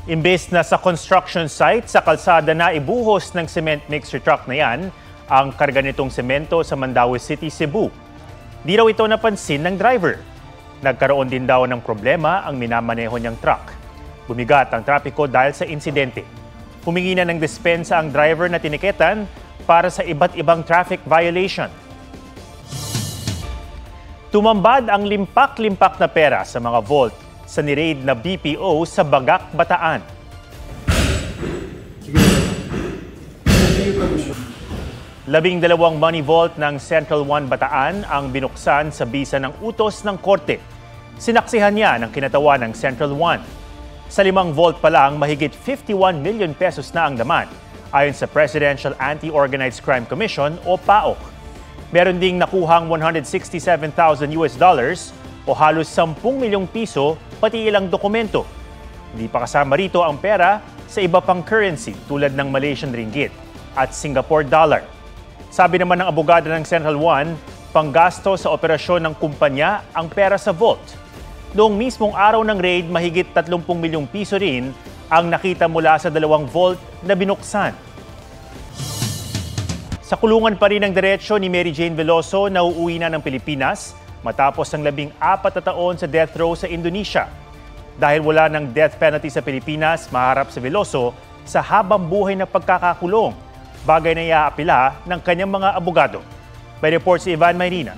Imbes na sa construction site sa kalsada na ibuhos ng cement mixer truck na yan ang karga nitong semento sa Mandaue City, Cebu. Di raw ito napansin ng driver. Nagkaroon din daw ng problema ang minamaneho niyang truck. Bumigat ang trapiko dahil sa insidente. Humingi na ng dispensa ang driver na tiniketan para sa iba't ibang traffic violation. Tumambad ang limpak-limpak na pera sa mga vault sa ni-raid na BPO sa Bagak, Bataan. Labing dalawang money vault ng Central 1 Bataan ang binuksan sa bisa ng utos ng korte. Sinaksihan niya ng kinatawan ng Central 1. Sa 5 vault pa lang, mahigit 51 million pesos na ang laman, ayon sa Presidential Anti-Organized Crime Commission o PAOC. Meron ding nakuhang $167,000 o halos 10 milyong piso pati ilang dokumento. Hindi pa kasama rito ang pera sa iba pang currency tulad ng Malaysian ringgit at Singapore dollar. Sabi naman ng abogado ng Central 1, panggasto sa operasyon ng kumpanya ang pera sa vault. Noong mismong araw ng raid, mahigit 30 milyong piso rin ang nakita mula sa 2 vault na binuksan. Sa kulungan pa rin ang diretsyo ni Mary Jane Veloso na uuwi na ng Pilipinas matapos ang 14 na taon sa death row sa Indonesia. Dahil wala ng death penalty sa Pilipinas, maharap si Veloso sa habang buhay na pagkakakulong, bagay na iaapila ng kanyang mga abogado. May report si Ivan Mayrina.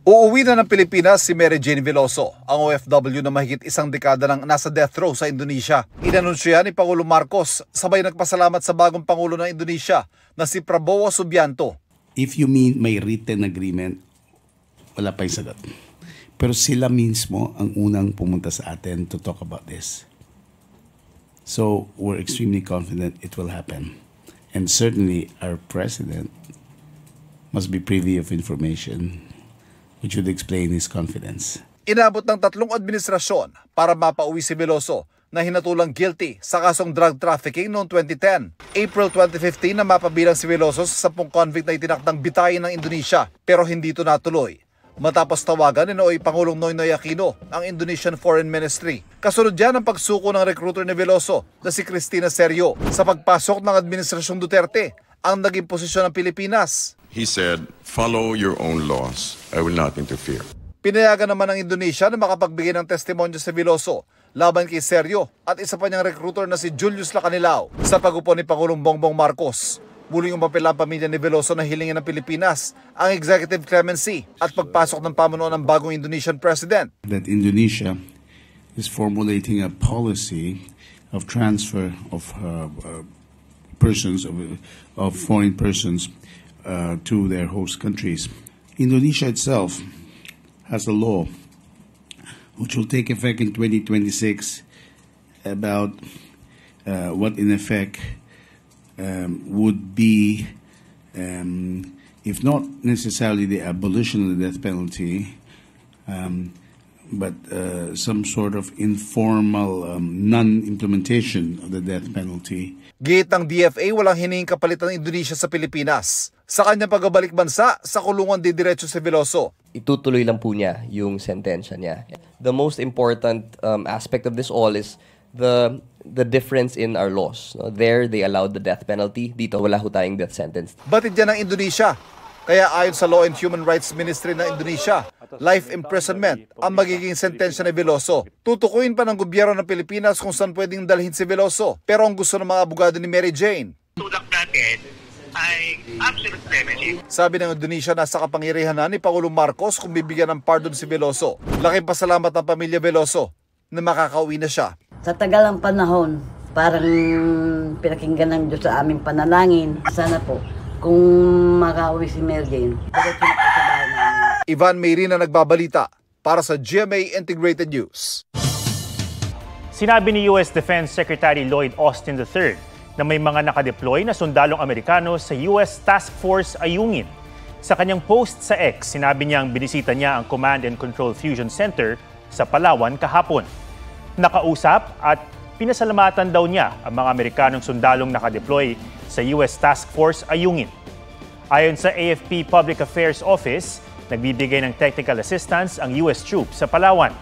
Uuwi na ng Pilipinas si Mary Jane Veloso, ang OFW na mahigit 1 dekada nang nasa death row sa Indonesia. Inanunsyo yan ni Pangulong Marcos, sabay nagpasalamat sa bagong Pangulo ng Indonesia na si Prabowo Subianto. If you mean may written agreement, wala pa yung sagot. Pero sila mismo ang unang pumunta sa atin to talk about this. So we're extremely confident it will happen. And certainly our president must be privy of information which would explain his confidence. Inabot ng 3 administrasyon para mapauwi si Veloso na hinatulang guilty sa kasong drug trafficking noong 2010. April 2015 na mapabilang si Veloso sa 10 convict na itinakdang bitayin ng Indonesia pero hindi ito natuloy. Matapos tawagan ni Noy Pangulong Noynoy Aquino ang Indonesian Foreign Ministry. Kasunod yan ang pagsuko ng recruiter ni Veloso na si Cristina Serio sa pagpasok ng Administrasyong Duterte ang naging posisyon ng Pilipinas. He said, "Follow your own laws. I will not interfere." Pinayagan naman ng Indonesia na makapagbigay ng testimonyo si Veloso laban kay Serio at isa pa niyang recruiter na si Julius Lacanilao sa pag-upo ni Pangulong Bongbong Marcos. Muling umapela ang pamilya ni Veloso na hilingin ng Pilipinas ang executive clemency at ppagpasok ng pamunuan ng bagong Indonesian president. That Indonesia is formulating a policy of transfer of foreign persons to their host countries. Indonesia itself has a law which will take effect in 2026 about what in effect would be, if not necessarily the abolition of the death penalty, but some sort of informal non-implementation of the death penalty. Gate ng DFA, walang hinihing kapalit ng Indonesia sa Pilipinas. Sa kanyang pagbabalik bansa, sa kulungan didiretso si Veloso. Itutuloy lang po niya yung sentensya niya. The most important aspect of this all is the difference in our laws. No? There, they allowed the death penalty. Dito, wala ho tayong death sentence. Batid yan ng Indonesia. Kaya ayon sa Law and Human Rights Ministry ng Indonesia, life imprisonment ang magiging sentensya ni Veloso. Tutukuyin pa ng gobyerno ng Pilipinas kung saan pwedeng dalhin si Veloso. Pero ang gusto ng mga abogado ni Mary Jane, tulak natin ay absolute clemency. Sabi ng Indonesia, nasa kapangyarihan na ni Pangulong Marcos kung bibigyan ng pardon si Veloso. Laking pasalamat ng pamilya Veloso na makakauwi na siya. Sa tagal ng panahon, parang pinakinggan ng Diyos sa aming panalangin. Sana po, kung makauwi si Mary Jane, diretso na po sa bahay namin. Ivan Mayrina nagbabalita para sa GMA Integrated News. Sinabi ni U.S. Defense Secretary Lloyd Austin III na may mga nakadeploy na sundalong Amerikano sa U.S. Task Force Ayungin. Sa kanyang post sa X, sinabi niyang binisita niya ang Command and Control Fusion Center sa Palawan kahapon. Nakausap at pinasalamatan daw niya ang mga Amerikanong sundalong nakadeploy sa U.S. Task Force Ayungin. Ayon sa AFP Public Affairs Office, nagbibigay ng technical assistance ang U.S. troops sa Palawan.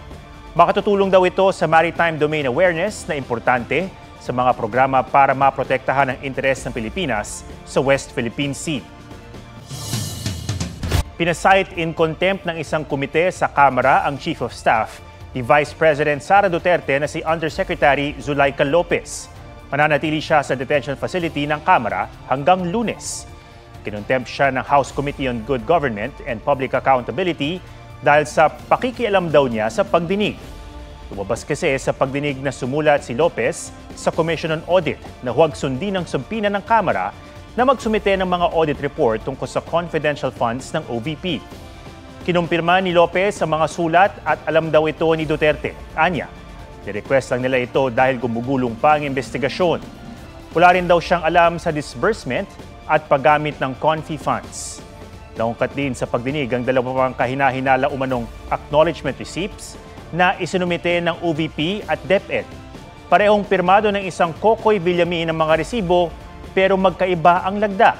Makatutulong daw ito sa maritime domain awareness na importante sa mga programa para maprotektahan ang interes ng Pilipinas sa West Philippine Sea. Pinasight in contempt ng isang komite sa Kamara ang Chief of Staff ni Vice President Sara Duterte na si Undersecretary Zulaika Lopez. Mananatili siya sa detention facility ng Kamara hanggang Lunes. Kinontempt siya ng House Committee on Good Government and Public Accountability dahil sa pakikialam daw niya sa pagdinig. Lumabas kasi sa pagdinig na sumulat si Lopez sa Commission on Audit na huwag sundin ang sumpina ng Kamara na magsumite ng mga audit report tungkol sa confidential funds ng OVP. Kinumpirma ni Lopez ang mga sulat at alam daw ito ni Duterte. Anya, ni-request lang nila ito dahil gumugulong pa ang investigasyon. Wala rin daw siyang alam sa disbursement at paggamit ng confi funds. Naungkat din sa pagdinig ang dalawang kahina-hinala umanong acknowledgement receipts na isinumite ng OVP at DepEd. Parehong pirmado ng isang Kokoy Villamin ng mga resibo pero magkaiba ang lagda.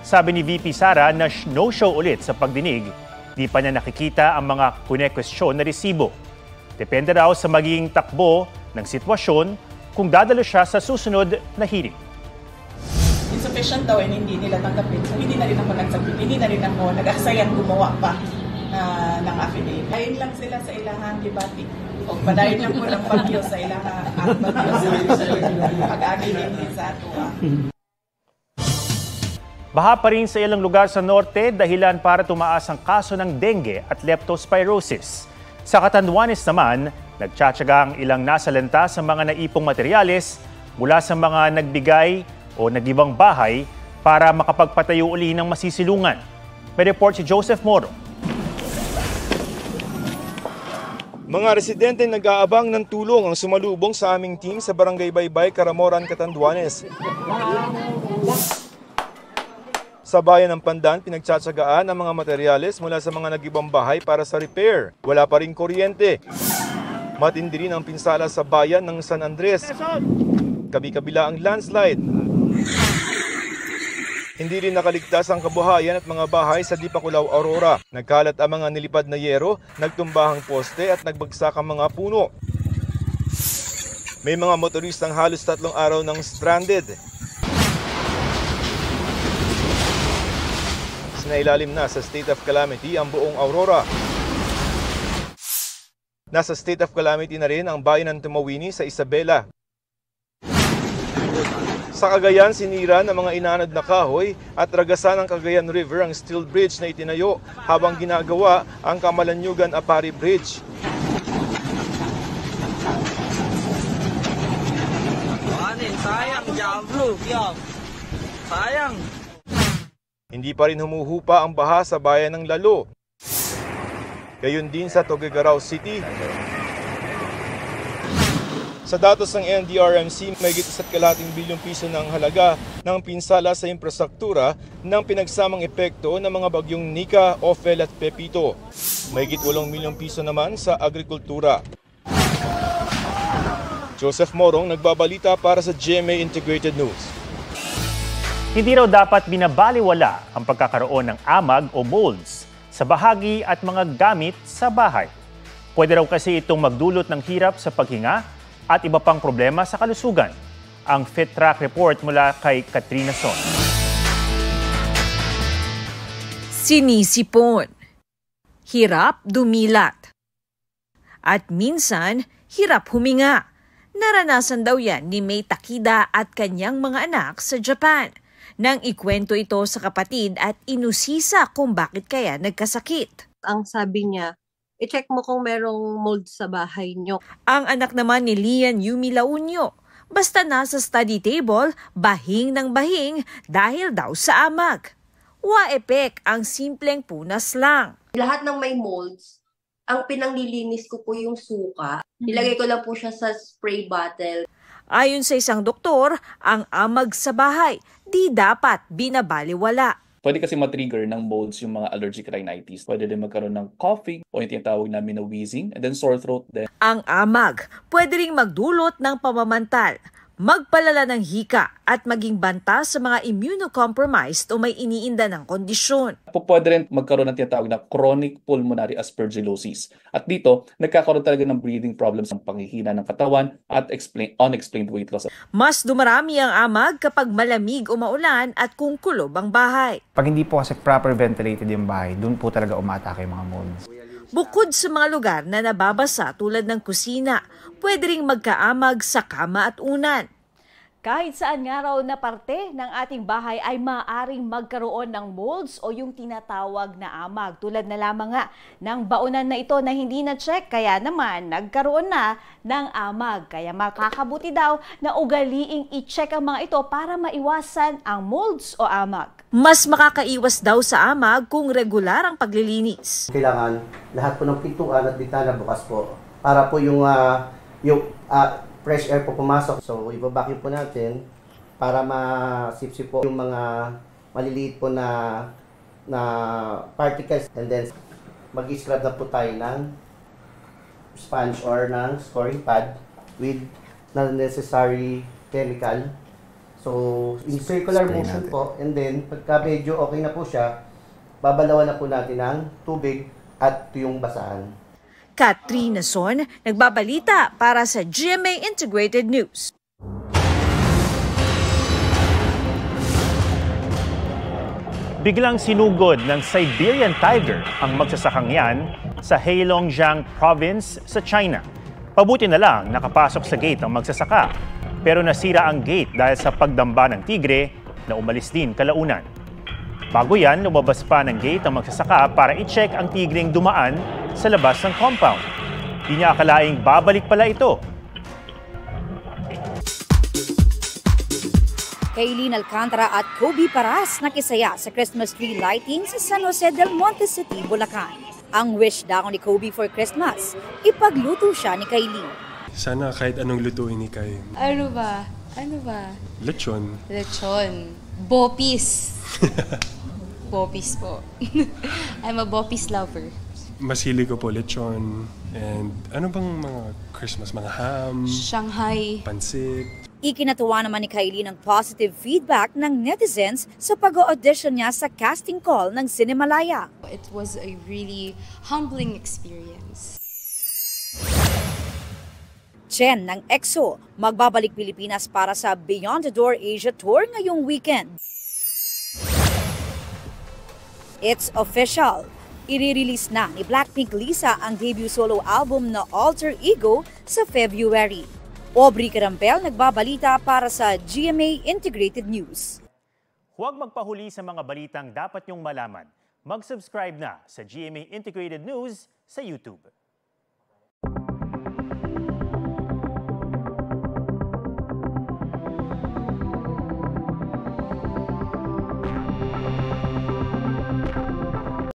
Sabi ni VP Sara na no-show ulit sa pagdinig, di pa niya nakikita ang mga kune-question na resibo. Depende raw sa magiging takbo ng sitwasyon kung dadalo siya sa susunod na hearing. Insufficient daw and hindi nila tanggapin. So hindi na rin ako nagsabit. Hindi na rin ako nag-asayan gumawa pa ng affidavit. Ayun lang sila sa ilahan, debate. O padayon lang po ng bagyo sa ilahan. Ang bagyo sa pag-agilin din sa atua. Baha pa rin sa ilang lugar sa norte dahilan para tumaas ang kaso ng dengue at leptospirosis. Sa Catanduanes naman, nagtsatsaga ang ilang nasalanta sa mga naipong materyales mula sa mga nagbigay o nagibang bahay para makapagpatayo uli ng masisilungan. May report si Joseph Moro. Mga residente nag-aabang ng tulong ang sumalubong sa aming team sa Barangay Baybay, Caramoran, Catanduanes. Sa bayan ng Pandan, pinagtsatsagaan ang mga materyales mula sa mga nagibang bahay para sa repair. Wala pa rin kuryente. Matindi rin ang pinsala sa bayan ng San Andres. Kabi-kabila ang landslide. Hindi rin nakaligtas ang kabuhayan at mga bahay sa Dipakulaw, Aurora. Nagkalat ang mga nilipad na yero, nagtumbahang poste at nagbagsak ang mga puno. May mga motoristang halos 3 araw ng stranded. Sinailalim na sa state of calamity ang buong Aurora. Nasa state of calamity na rin ang bayan ng Tumawini sa Isabela. Sa Cagayan, sinira ng mga inanod na kahoy at ragasan ng Cagayan River ang steel bridge na itinayo habang ginagawa ang Kamalanyugan-Apari Bridge. Sayang, Diablo. Sayang. Hindi pa rin humuhupa ang baha sa bayan ng Lalo. Gayon din sa Tuguegarao City. Sa datos ng NDRMC, may higit 1.2 bilyong piso ng halaga ng pinsala sa infrastruktura ng pinagsamang epekto ng mga bagyong Nika, Ophel at Pepito. May higit 8 milyong piso naman sa agrikultura. Joseph Morong, nagbabalita para sa GMA Integrated News. Hindi raw dapat binabaliwala ang pagkakaroon ng amag o molds sa bahagi at mga gamit sa bahay. Pwede raw kasi itong magdulot ng hirap sa paghinga at iba pang problema sa kalusugan. Ang Fit Track Report mula kay Katrina Son. Sinisipon. Hirap dumilat. At minsan, hirap huminga. Naranasan daw yan ni May Takida at kanyang mga anak sa Japan. Nang ikwento ito sa kapatid at inusisa kung bakit kaya nagkasakit. Ang sabi niya, i-check mo kung merong mold sa bahay nyo. Ang anak naman ni Lian Yumi Launyo, basta nasa study table, bahing ng bahing dahil daw sa amag. Wa-epek ang simpleng punas lang. Lahat ng may molds, ang pinanglilinis ko po yung suka. Nilagay ko lang po siya sa spray bottle. Ayon sa isang doktor, ang amag sa bahay di dapat binabaliwala. Pwede kasi matrigger ng molds yung mga allergic rhinitis. Pwede din magkaroon ng coughing o yung tinatawag namin na wheezing and then sore throat din. Ang amag pwede ring magdulot ng pamamantal, magpalala ng hika at maging banta sa mga immunocompromised o may iniinda ng kondisyon. Pwede rin magkaroon ng tinatawag na chronic pulmonary aspergillosis. At dito, nagkakaroon talaga ng breathing problems, ng panghihina ng katawan at unexplained weight loss. Mas dumarami ang amag kapag malamig o maulan at kung kulob ang bahay. Pag hindi po kasi proper ventilated yung bahay, doon po talaga umatake yung mga molds. Bukod sa mga lugar na nababasa tulad ng kusina, pwede ring magkaamag sa kama at unan. Kahit saan nga raw na parte ng ating bahay ay maaaring magkaroon ng molds o yung tinatawag na amag. Tulad na lamang nga ng baunan na ito na hindi na-check, kaya naman nagkaroon na ng amag. Kaya makakabuti daw na ugaliing i-check ang mga ito para maiwasan ang molds o amag. Mas makakaiwas daw sa amag kung regular ang paglilinis. Kailangan lahat po ng pintuan at bintana bukas po para po yung fresh air po pumasok. So, ibabacuum po natin para masipsip po yung mga maliliit po na particles. And then, mag-scrub na po tayo ng sponge or ng scoring pad with non-necessary chemical. So, in circular motion po. And then, pagka medyo okay na po siya, babalawan na po natin ng tubig at tuyong basahan. Katrina Son, nagbabalita para sa GMA Integrated News. Biglang sinugod ng Siberian tiger ang magsasakang yan sa Heilongjiang province sa China. Pabuti na lang nakapasok sa gate ang magsasaka, pero nasira ang gate dahil sa pagdamba ng tigre na umalis din kalaunan. Bago yan, lumabas pa ng gate ang magsasaka para i-check ang tigreng dumaan sa labas ng compound. Di niya akalaing babalik pala ito. Kaylin Alcantara at Kobe Paras nakisaya sa Christmas tree lighting sa San Jose del Monte City, Bulacan. Ang wish daw ni Kobe for Christmas, ipagluto siya ni Kaylin. Sana kahit anong lutuin ni Kay. Ano ba? Ano ba? Lechon. Lechon. Bopis. Bopis po. I'm a Bopis lover. Masili ko po lechon. And ano bang mga Christmas? Mga ham? Shanghai. Pansit. Ikinatuwa naman ni Kaylin ang positive feedback ng netizens sa pag-audition niya sa casting call ng Cinemalaya. It was a really humbling experience. Chen ng EXO, magbabalik Pilipinas para sa Beyond the Door Asia Tour ngayong weekend. It's official. I-release na ni Blackpink Lisa ang debut solo album na Alter Ego sa February. Aubrey Carampel nagbabalita para sa GMA Integrated News. Huwag magpahuli sa mga balitang dapat niyong malaman. Mag-subscribe na sa GMA Integrated News sa YouTube.